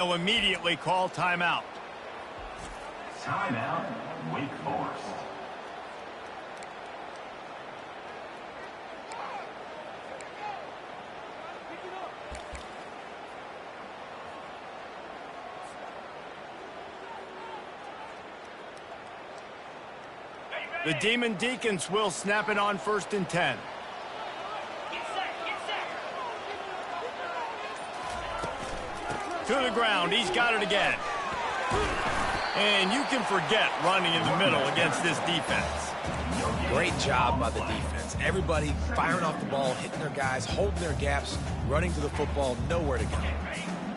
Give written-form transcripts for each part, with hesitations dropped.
They'll immediately call timeout. Timeout, Wake Forest. The Demon Deacons will snap it on 1st and 10. To the ground, he's got it again. And you can forget running in the middle against this defense. Great job by the defense. Everybody firing off the ball, hitting their guys, holding their gaps, running to the football, nowhere to go.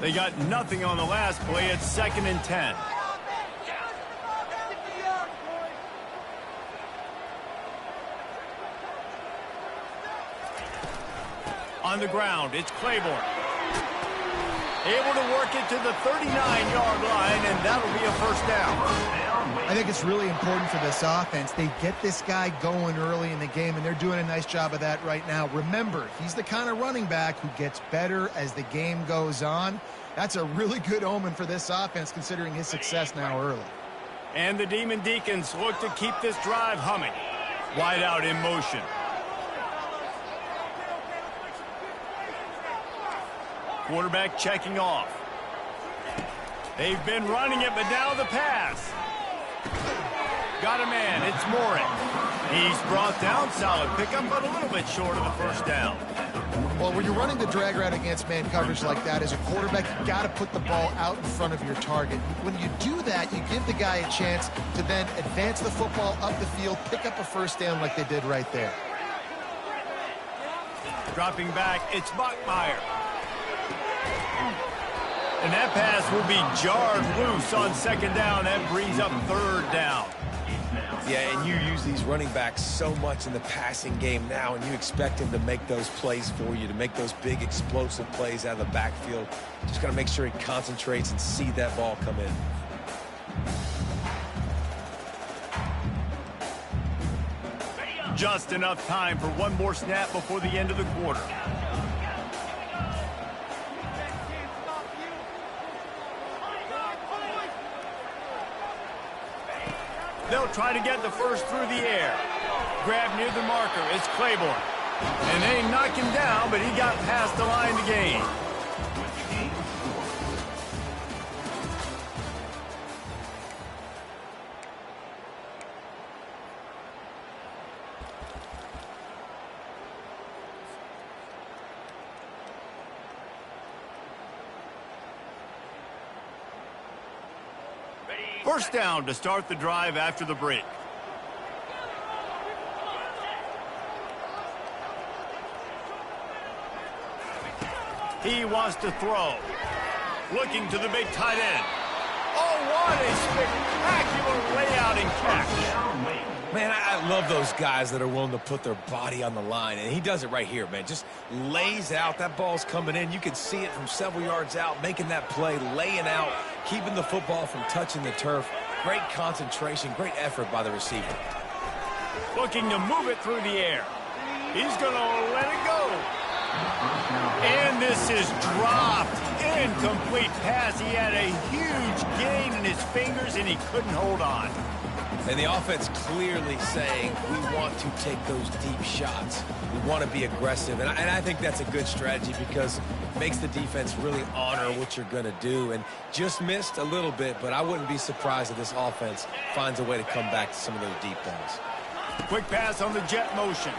They got nothing on the last play. It's 2nd and 10. On the ground, it's Claiborne. Able to work it to the 39-yard line, and that'll be a 1st down. I think it's really important for this offense. They get this guy going early in the game, and they're doing a nice job of that right now. Remember, he's the kind of running back who gets better as the game goes on. That's a really good omen for this offense, considering his success now early. And the Demon Deacons look to keep this drive humming. Wide out in motion. Quarterback checking off. They've been running it, but now the pass. Got a man. It's Morin. He's brought down. Solid pickup, but a little bit short of the 1st down. Well, when you're running the drag route against man coverage like that, as a quarterback, you've got to put the ball out in front of your target. When you do that, you give the guy a chance to then advance the football up the field, pick up a 1st down like they did right there. Dropping back, it's Bachmeier. And that pass will be jarred loose on 2nd down. That brings up 3rd down. Yeah, and you use these running backs so much in the passing game now, and you expect him to make those plays for you, to make those big explosive plays out of the backfield. Just got to make sure he concentrates and see that ball come in. Just enough time for one more snap before the end of the quarter. They'll try to get the 1st through the air. Grab near the marker. It's Claiborne. And they knock him down, but he got past the line to gain. First down to start the drive after the break. He wants to throw. Looking to the big tight end. Oh, what a spectacular layout and catch. Man, I love those guys that are willing to put their body on the line, and he does it right here, man. Just lays out. That ball's coming in. You can see it from several yards out, making that play, laying out, keeping the football from touching the turf. Great concentration, great effort by the receiver. Looking to move it through the air. He's going to let it go. And this is dropped. Incomplete pass. He had a huge gain in his fingers, and he couldn't hold on. And the offense clearly saying, we want to take those deep shots. We want to be aggressive. And I think that's a good strategy because it makes the defense really honor what you're going to do. And just missed a little bit, but I wouldn't be surprised if this offense finds a way to come back to some of those deep balls. Quick pass on the jet motion.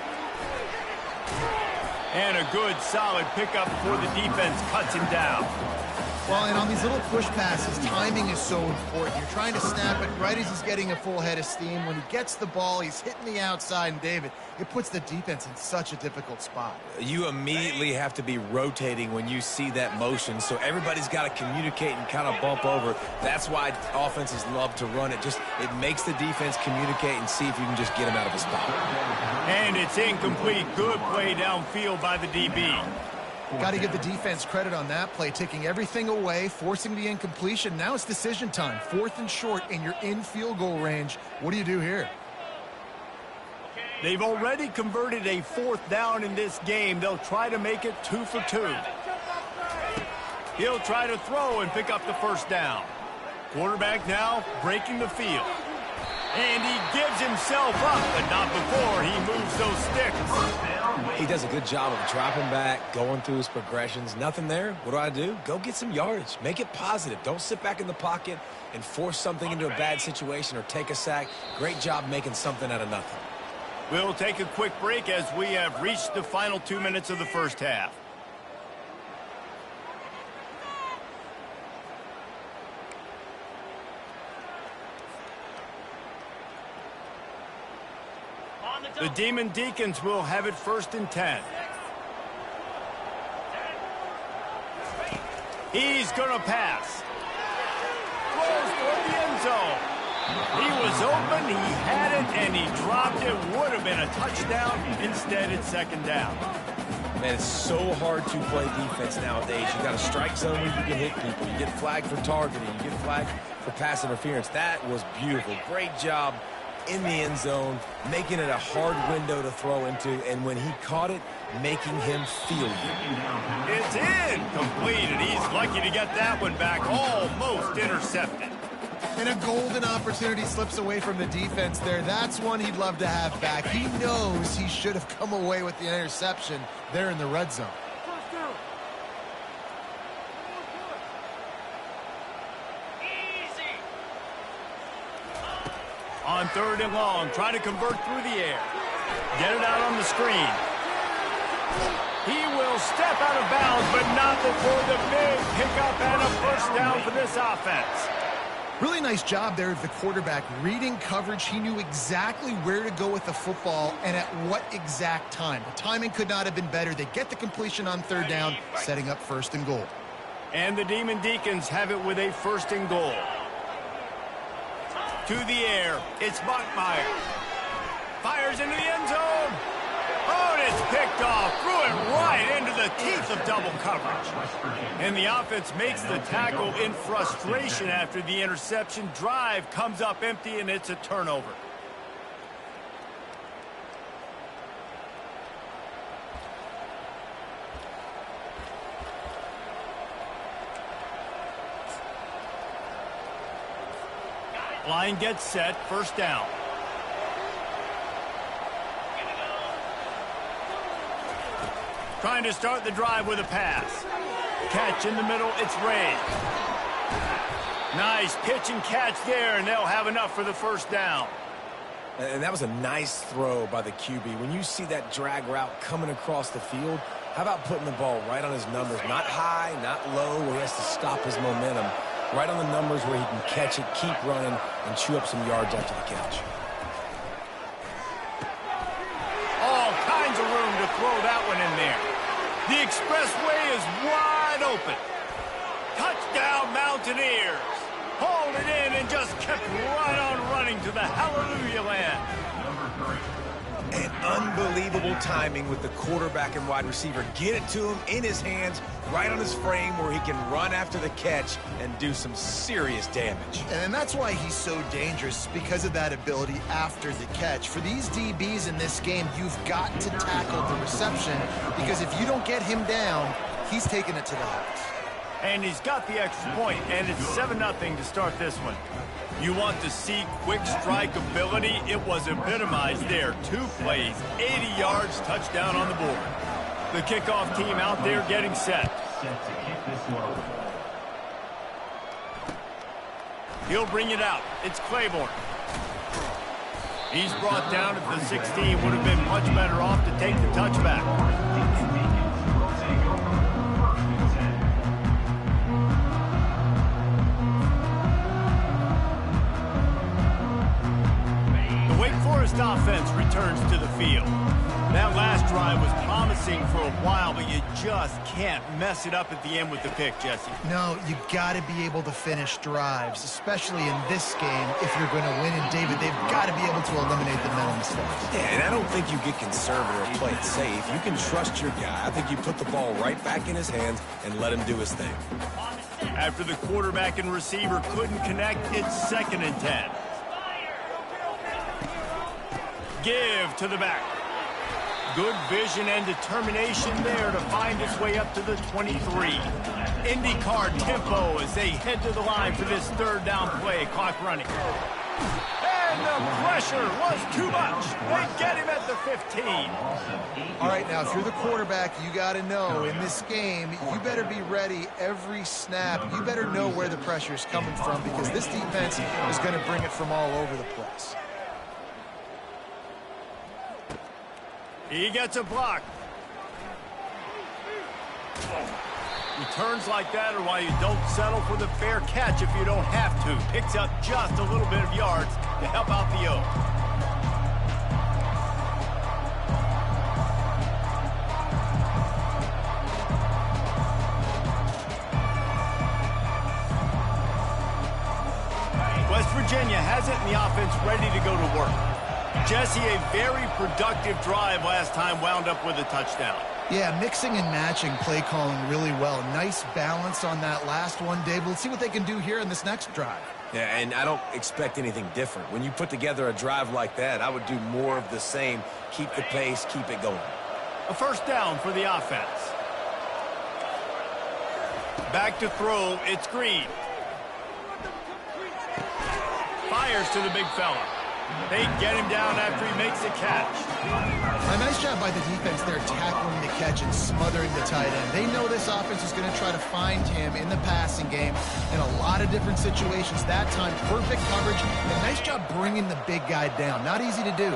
And a good, solid pickup before the defense cuts him down. Well, and on these little push passes, timing is so important. You're trying to snap it right as he's getting a full head of steam. When he gets the ball, he's hitting the outside, and David, it puts the defense in such a difficult spot. You immediately have to be rotating when you see that motion, so everybody's got to communicate and kind of bump over. That's why offenses love to run it. It makes the defense communicate and see if you can just get him out of a spot. And it's incomplete. Good play downfield by the DB. Got to give the defense credit on that play, taking everything away, forcing the incompletion. Now it's decision time. 4th and short, and you're in field goal range. What do you do here? They've already converted a 4th down in this game. They'll try to make it 2 for 2. He'll try to throw and pick up the first down. Quarterback now breaking the field. And he gives himself up, but not before he moves those sticks. He does a good job of dropping back, going through his progressions. Nothing there. What do? Go get some yardage. Make it positive. Don't sit back in the pocket and force something into a bad situation or take a sack. Great job making something out of nothing. We'll take a quick break as we have reached the final 2 minutes of the first half. The Demon Deacons will have it 1st and 10. He's going to pass. Throws for the end zone. He was open, he had it, and he dropped it. Would have been a touchdown. Instead, it's 2nd down. Man, it's so hard to play defense nowadays. You got a strike zone where you can hit people. You get flagged for targeting. You get flagged for pass interference. That was beautiful. Great job in the end zone, making it a hard window to throw into, and when he caught it, making him feel it. It's incomplete, and he's lucky to get that one back, almost intercepted. And a golden opportunity slips away from the defense there. That's one he'd love to have back. He knows he should have come away with the interception there in the red zone. On 3rd and long, trying to convert through the air. Get it out on the screen. He will step out of bounds, but not before the big pickup and a first down for this offense. Really nice job there of the quarterback. Reading coverage, he knew exactly where to go with the football and at what exact time. The timing could not have been better. They get the completion on 3rd down, setting up 1st and goal. And the Demon Deacons have it with a 1st and goal. To the air, it's Montmeyer. Fires into the end zone. Oh, and it's picked off. Threw it right into the teeth of double coverage. And the offense makes the tackle in frustration after the interception. Drive comes up empty, and it's a turnover. Line gets set, 1st down. Trying to start the drive with a pass. Catch in the middle, it's Ray. Nice pitch and catch there, and they'll have enough for the 1st down. And that was a nice throw by the QB. When you see that drag route coming across the field, how about putting the ball right on his numbers? Not high, not low, where he has to stop his momentum. Right on the numbers where he can catch it, keep running, and chew up some yards after the catch. All kinds of room to throw that one in there. The expressway is wide open. Touchdown, Mountaineers. Hauled it in and just kept right on running to the hallelujah land. And unbelievable timing with the quarterback and wide receiver. Get it to him in his hands, right on his frame where he can run after the catch and do some serious damage. And that's why he's so dangerous, because of that ability after the catch. For these DBs in this game, you've got to tackle the reception, because if you don't get him down, he's taking it to the house. And he's got the extra point, and it's 7-0 to start this one. You want to see quick strike ability? It was epitomized there. 2 plays, 80 yards, touchdown on the board. The kickoff team out there getting set. He'll bring it out. It's Claiborne. He's brought down at the 16. Would have been much better off to take the touchback. Offense returns to the field. That last drive was promising for a while, but you just can't mess it up at the end with the pick, Jesse. No, you got to be able to finish drives, especially in this game. If you're going to win, and David, they've got to be able to eliminate the mental mistakes. Yeah, and I don't think you get conservative or play it safe. You can trust your guy. I think you put the ball right back in his hands and let him do his thing. After the quarterback and receiver couldn't connect, it's 2nd and 10. Give to the back. Good vision and determination there to find his way up to the 23. IndyCar tempo as they head to the line for this third down play. Clock running. And the pressure was too much. They get him at the 15. All right, now, if you're the quarterback, you got to know in this game, you better be ready every snap. You better know where the pressure is coming from because this defense is going to bring it from all over the place. He gets a block. He turns like that, or why you don't settle for the fair catch if you don't have to. Picks up just a little bit of yards to help out the O. West Virginia has it, and the offense ready to go to work. Jesse, a very productive drive last time, wound up with a touchdown. Yeah, mixing and matching play calling really well. Nice balance on that last one, Dave. Let's see what they can do here in this next drive. Yeah, and I don't expect anything different. When you put together a drive like that, I would do more of the same. Keep the pace, keep it going. A first down for the offense. Back to throw, it's Green. Fires to the big fella. They get him down after he makes the catch. A nice job by the defense there tackling the catch and smothering the tight end. They know this offense is going to try to find him in the passing game in a lot of different situations. That time, perfect coverage. And nice job bringing the big guy down. Not easy to do.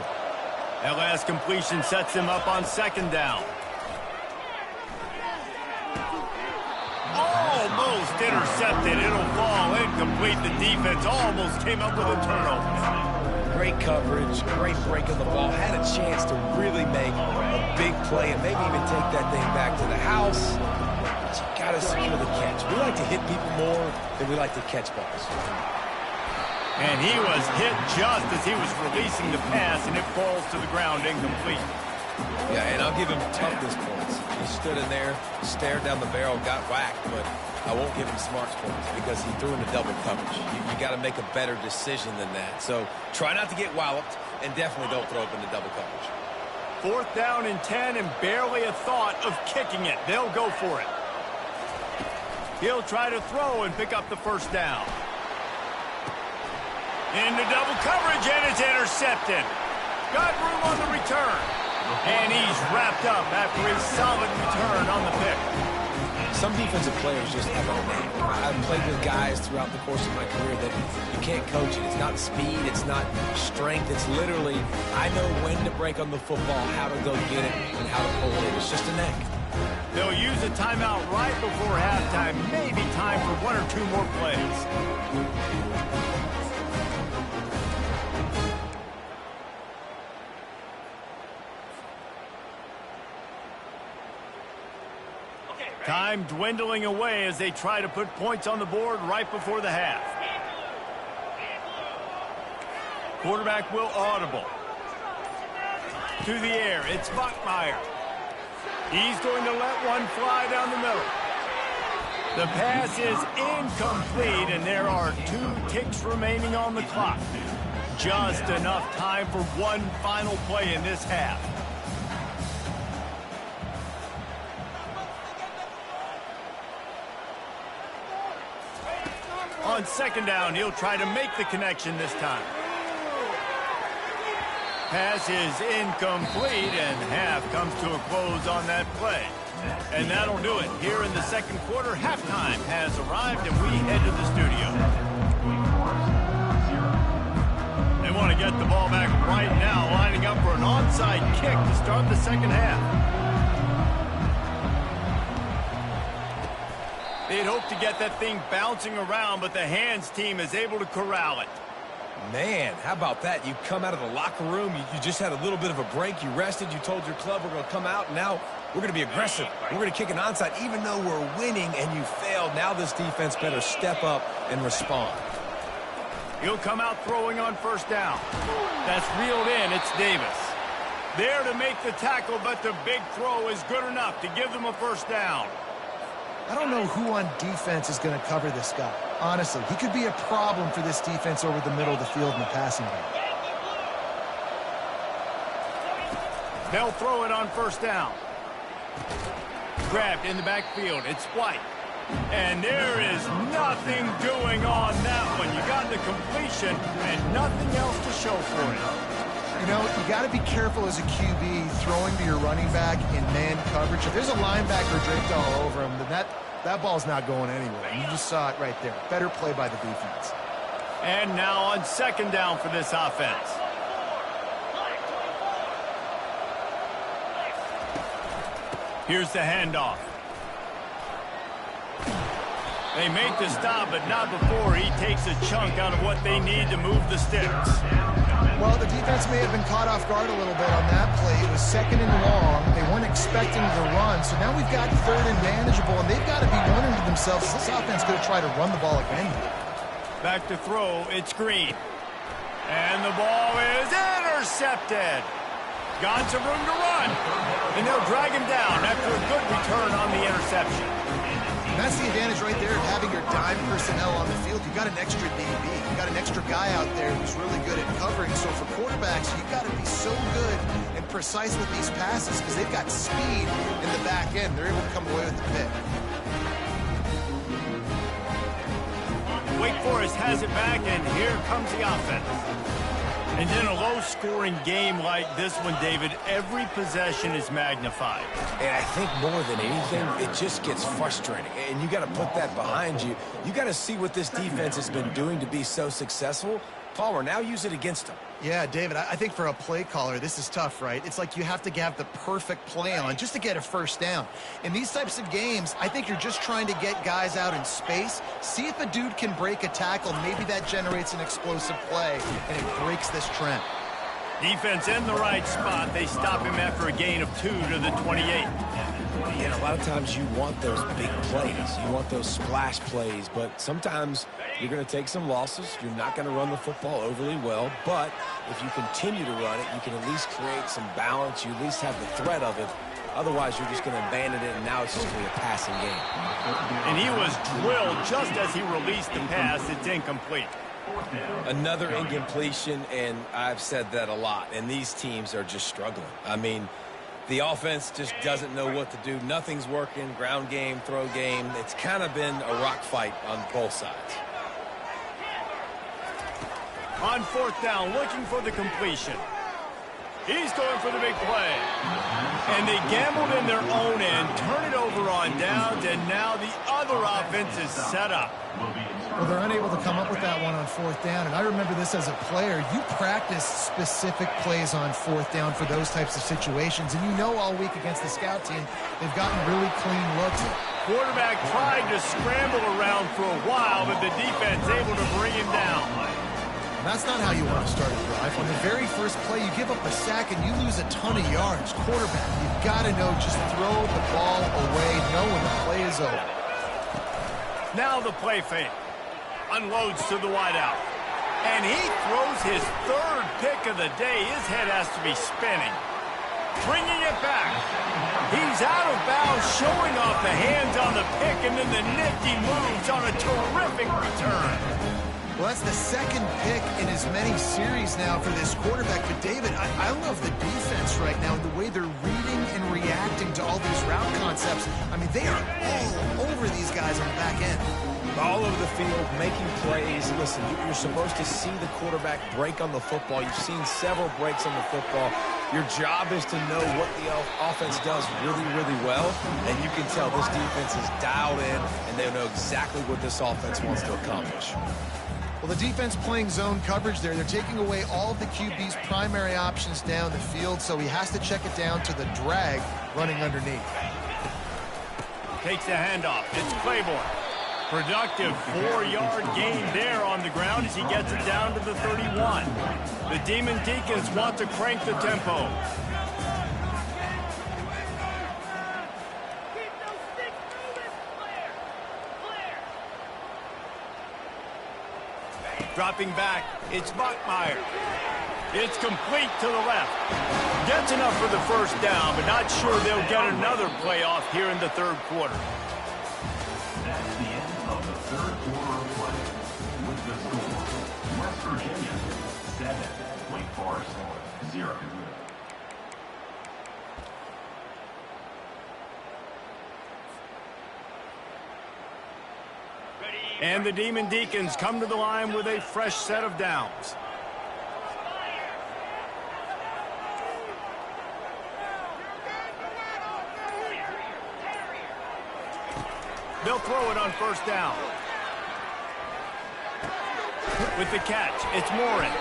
That last completion sets him up on second down. Almost intercepted. It'll fall incomplete. The defense almost came up with a turnover. Great coverage, great break of the ball. Had a chance to really make a big play and maybe even take that thing back to the house. But you got to secure the catch. We like to hit people more than we like to catch balls. And he was hit just as he was releasing the pass, and it falls to the ground incomplete. Yeah, and I'll give him toughness points. He stood in there, stared down the barrel, got whacked, but I won't give him smarts points because he threw into double coverage. You got to make a better decision than that. So try not to get walloped, and definitely don't throw up into double coverage. Fourth down and 10, and barely a thought of kicking it. They'll go for it. He'll try to throw and pick up the first down. Into double coverage, and it's intercepted. Got room on the return. And he's wrapped up after a solid return on the pick. Some defensive players just have a name. I've played with guys throughout the course of my career that you can't coach it. It's not speed, it's not strength. It's literally, I know when to break on the football, how to go get it, and how to pull it in. It's just a knack. They'll use a timeout right before halftime. Maybe time for one or two more plays. Time dwindling away as they try to put points on the board right before the half. Quarterback will audible. To the air, it's Bachmeier. He's going to let one fly down the middle. The pass is incomplete, and there are 2 ticks remaining on the clock. Just enough time for one final play in this half. On second down, he'll try to make the connection this time. Pass is incomplete, and half comes to a close on that play. And that'll do it. Here in the second quarter, halftime has arrived, and we head to the studio. They want to get the ball back right now, lining up for an onside kick to start the second half. They'd hope to get that thing bouncing around, but the hands team is able to corral it. Man, how about that? You come out of the locker room, you just had a little bit of a break, you rested, you told your club we're going to come out, and now we're going to be aggressive. We're going to kick an onside, even though we're winning and you failed. Now this defense better step up and respond. He'll come out throwing on first down. That's reeled in, it's Davis. There to make the tackle, but the big throw is good enough to give them a first down. I don't know who on defense is going to cover this guy. Honestly, he could be a problem for this defense over the middle of the field in the passing game. They'll throw it on first down. Grabbed in the backfield. It's White. And there is nothing doing on that one. You got the completion and nothing else to show for it. You know, you got to be careful as a QB throwing to your running back in man coverage. If there's a linebacker draped all over him, then that ball's not going anywhere. You just saw it right there. Better play by the defense. And now on second down for this offense. Here's the handoff. They make the stop, but not before he takes a chunk out of what they need to move the sticks. Well, the defense may have been caught off guard a little bit on that play. It was second and long. They weren't expecting the run, so now we've got third and manageable, and they've got to be wondering to themselves, is this offense going to try to run the ball again? Back to throw, it's Green. And the ball is intercepted. Got some room to run. And they'll drag him down after a good return on the interception. And that's the advantage right there of having your dime personnel on the field. You've got an extra DB. You've got an extra guy out there who's really good at covering. So for quarterbacks, you've got to be so good and precise with these passes because they've got speed in the back end. They're able to come away with the pick. Wake Forest has it back, and here comes the offense. And in a low-scoring game like this one, David, every possession is magnified. And I think more than anything, it just gets frustrating. And you got to put that behind you. You got to see what this defense has been doing to be so successful. Palmer, now use it against them. Yeah, David, I think for a play caller, this is tough, right? It's like you have to have the perfect play on just to get a first down. In these types of games, I think you're just trying to get guys out in space, see if a dude can break a tackle. Maybe that generates an explosive play, and it breaks this trend. Defense in the right spot. They stop him after a gain of 2 to the 28. And a lot of times you want those big plays. You want those splash plays, but sometimes you're going to take some losses. You're not going to run the football overly well, but if you continue to run it, you can at least create some balance. You at least have the threat of it. Otherwise, you're just going to abandon it, and now it's just going to be a passing game. And he was drilled just as he released the pass. It's incomplete. Another incompletion, and I've said that a lot, and these teams are just struggling. I mean, the offense just doesn't know what to do. Nothing's working. Ground game, throw game. It's kind of been a rock fight on both sides. On fourth down, looking for the completion. He's going for the big play. And they gambled in their own end, turn it over on downs, and now the other offense is set up. Well, they're unable to come up with that one on fourth down, and I remember this as a player. You practice specific plays on fourth down for those types of situations, and you know all week against the scout team, they've gotten really clean looks. Quarterback tried to scramble around for a while, but the defense able to bring him down. And that's not how you want to start a drive. On the very first play, you give up a sack and you lose a ton of yards. Quarterback, you've got to know, just throw the ball away, know when the play is over. Now the play fake. Unloads to the wideout. And he throws his third pick of the day. His head has to be spinning. Bringing it back. He's out of bounds, showing off the hands on the pick, and then the nifty moves on a terrific return. Well, that's the second pick in as many series now for this quarterback. But, David, I love the defense right now, the way they're reading and reacting to all these route concepts. I mean, they are all over these guys on the back end. All over the field, making plays. Listen, you're supposed to see the quarterback break on the football. You've seen several breaks on the football. Your job is to know what the offense does really, really well. And you can tell this defense is dialed in, and they know exactly what this offense wants to accomplish. Well, the defense playing zone coverage there. They're taking away all of the QB's primary options down the field, so he has to check it down to the drag running underneath. Takes the handoff. It's Claiborne. Productive 4-yard gain there on the ground as he gets it down to the 31. The Demon Deacons want to crank the tempo. Dropping back, it's Buckmeyer. It's complete to the left. Gets enough for the first down, but not sure they'll get another play off here in the third quarter. That's the end of the third quarter of play. With the score, West Virginia 7, Wake Forest 0. And the Demon Deacons come to the line with a fresh set of downs. They'll throw it on first down. With the catch, it's Morin.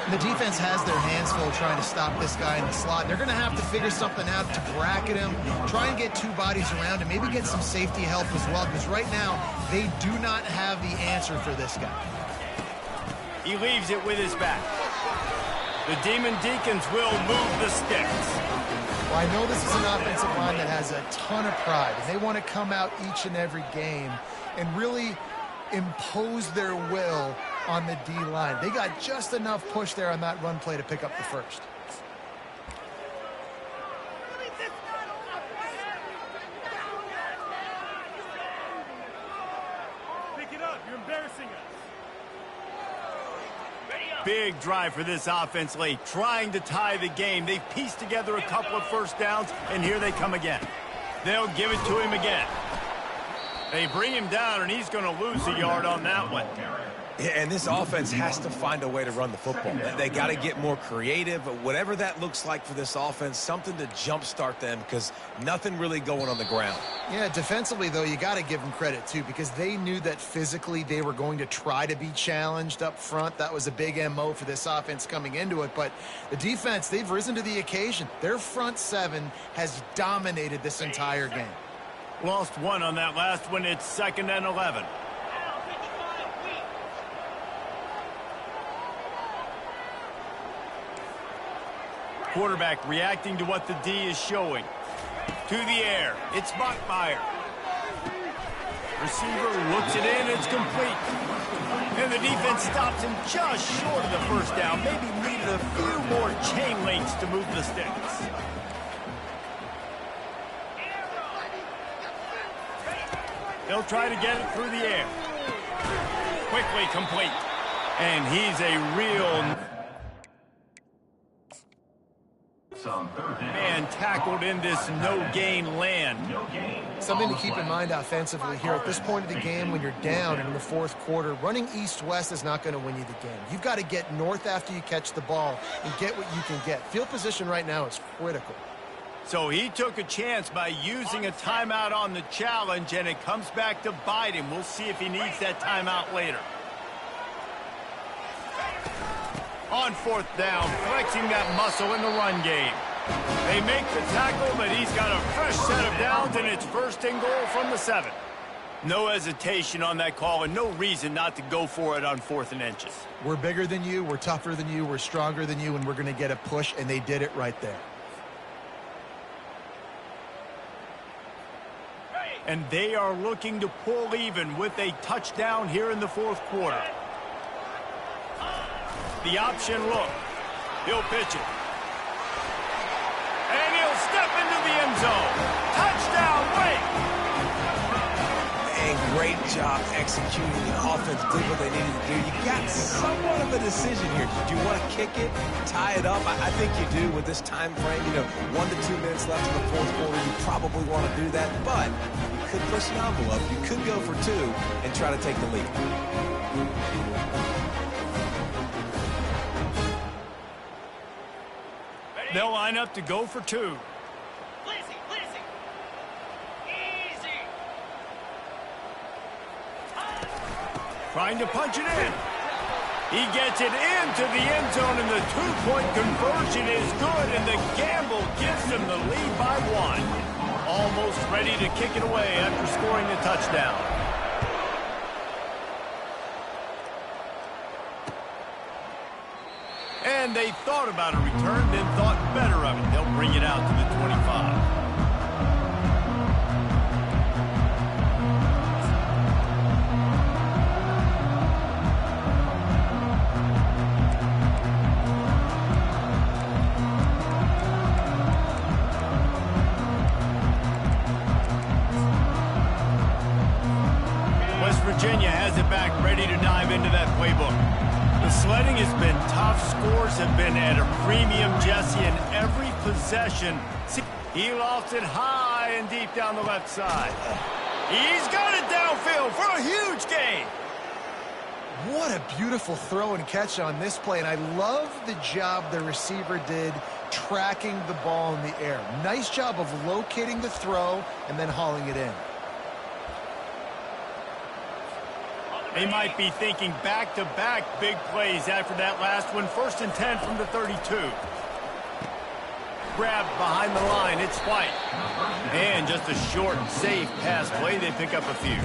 The defense has their hands full trying to stop this guy in the slot. They're going to have to figure something out to bracket him, try and get two bodies around him, maybe get some safety help as well, because right now they do not have the answer for this guy. He leaves it with his back. The Demon Deacons will move the sticks. Well, I know this is an offensive line that has a ton of pride, and they want to come out each and every game and really impose their will on the D-line. They got just enough push there on that run play to pick up the first. Pick it up. You're embarrassing us. Big drive for this offense late, trying to tie the game. They've pieced together a couple of first downs, and here they come again. They'll give it to him again. They bring him down, and he's going to lose a yard on that one. Yeah, and this offense has to find a way to run the football. They got to get more creative, whatever that looks like for this offense, something to jumpstart them because nothing really going on the ground. Yeah, defensively, though, you got to give them credit, too, because they knew that physically they were going to try to be challenged up front. That was a big MO for this offense coming into it. But the defense, they've risen to the occasion. Their front seven has dominated this entire game. Lost one on that last one. It's 2nd and 11. Quarterback reacting to what the D is showing. To the air. It's Bachmeier. Receiver looks it in. It's complete. And the defense stops him just short of the first down. Maybe needed a few more chain links to move the sticks. They'll try to get it through the air. Quickly complete. And he's a real man tackled in this no-gain land. Something to keep in mind offensively here at this point of the game when you're down in the fourth quarter, running east-west is not going to win you the game. You've got to get north after you catch the ball and get what you can get. Field position right now is critical. So he took a chance by using a timeout on the challenge, and it comes back to bite him. We'll see if he needs that timeout later. On fourth down, flexing that muscle in the run game. They make the tackle, but he's got a fresh set of downs, and it's 1st and goal from the 7. No hesitation on that call, and no reason not to go for it on 4th and inches. We're bigger than you, we're tougher than you, we're stronger than you, and we're going to get a push, and they did it right there. And they are looking to pull even with a touchdown here in the fourth quarter. The option look. He'll pitch it. And he'll step into the end zone. Touchdown, Wake! And great job executing. The offense did what they needed to do. You got somewhat of a decision here. Do you want to kick it, tie it up? I think you do with this time frame. 1 to 2 minutes left in the fourth quarter. You probably want to do that, but you could push the envelope. You could go for 2 and try to take the lead. They'll line up to go for 2. Trying to punch it in. He gets it into the end zone, and the 2-point conversion is good, and the gamble gives them the lead by 1. Almost ready to kick it away after scoring the touchdown. And they thought about a return, then thought better of it. They'll bring it out to the 25. West Virginia has it back, ready to dive into that playbook. The sledding has been tough. Scores have been at a premium, Jesse, in every possession. He lost it high and deep down the left side. He's got it downfield for a huge gain. What a beautiful throw and catch on this play, and I love the job the receiver did tracking the ball in the air. Nice job of locating the throw and then hauling it in. They might be thinking back-to-back big plays after that last one. 1st and 10 from the 32. Grabbed behind the line, it's White. And just a short, safe pass play, they pick up a few.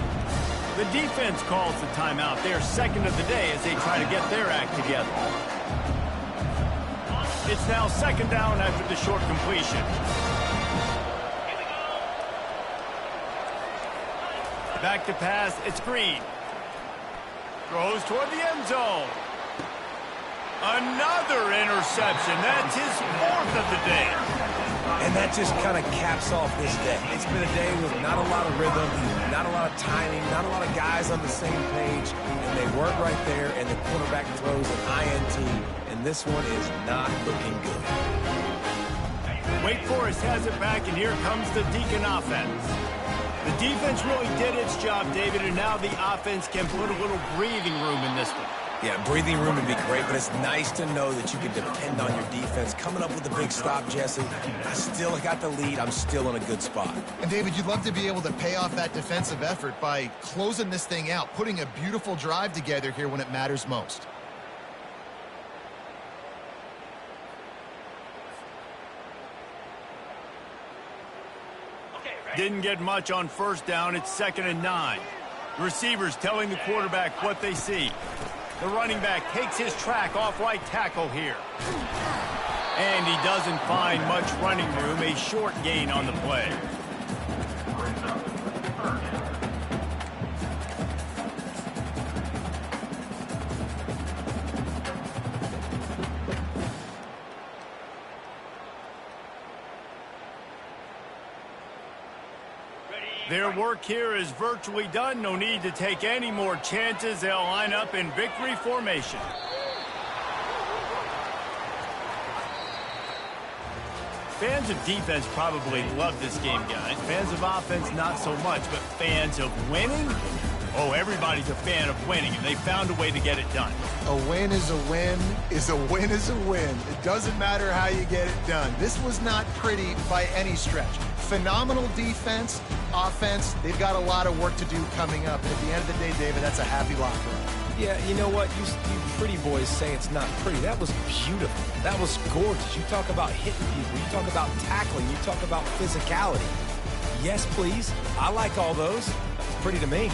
The defense calls the timeout. They're second of the day as they try to get their act together. It's now 2nd down after the short completion. Back to pass, it's Green. Throws toward the end zone. Another interception. That's his 4th of the day. And that just kind of caps off this day. It's been a day with not a lot of rhythm, not a lot of timing, not a lot of guys on the same page, and they weren't right there, and the quarterback throws an INT, and this one is not looking good. Wake Forest has it back, and here comes the Deacon offense. The defense really did its job, David, and now the offense can put a little breathing room in this one. Yeah, breathing room would be great, but it's nice to know that you can depend on your defense. Coming up with a big stop, Jesse. I still got the lead. I'm still in a good spot. And, David, you'd love to be able to pay off that defensive effort by closing this thing out, putting a beautiful drive together here when it matters most. Didn't get much on 1st down. It's 2nd and 9. Receivers telling the quarterback what they see. The running back takes his track off right tackle here. And he doesn't find much running room. A short gain on the play. Their work here is virtually done. No need to take any more chances. They'll line up in victory formation. Fans of defense probably love this game, guys. Fans of offense, not so much. But fans of winning? Oh, everybody's a fan of winning, and they found a way to get it done. A win is a win is a win is a win. It doesn't matter how you get it done. This was not pretty by any stretch. Phenomenal defense, offense. They've got a lot of work to do coming up. And at the end of the day, David, that's a happy locker room. Yeah, you know what? You pretty boys say it's not pretty. That was beautiful. That was gorgeous. You talk about hitting people. You talk about tackling. You talk about physicality. Yes, please. I like all those. That's pretty to me.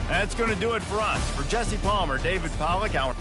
That's going to do it for us. For Jesse Palmer, David Pollack, our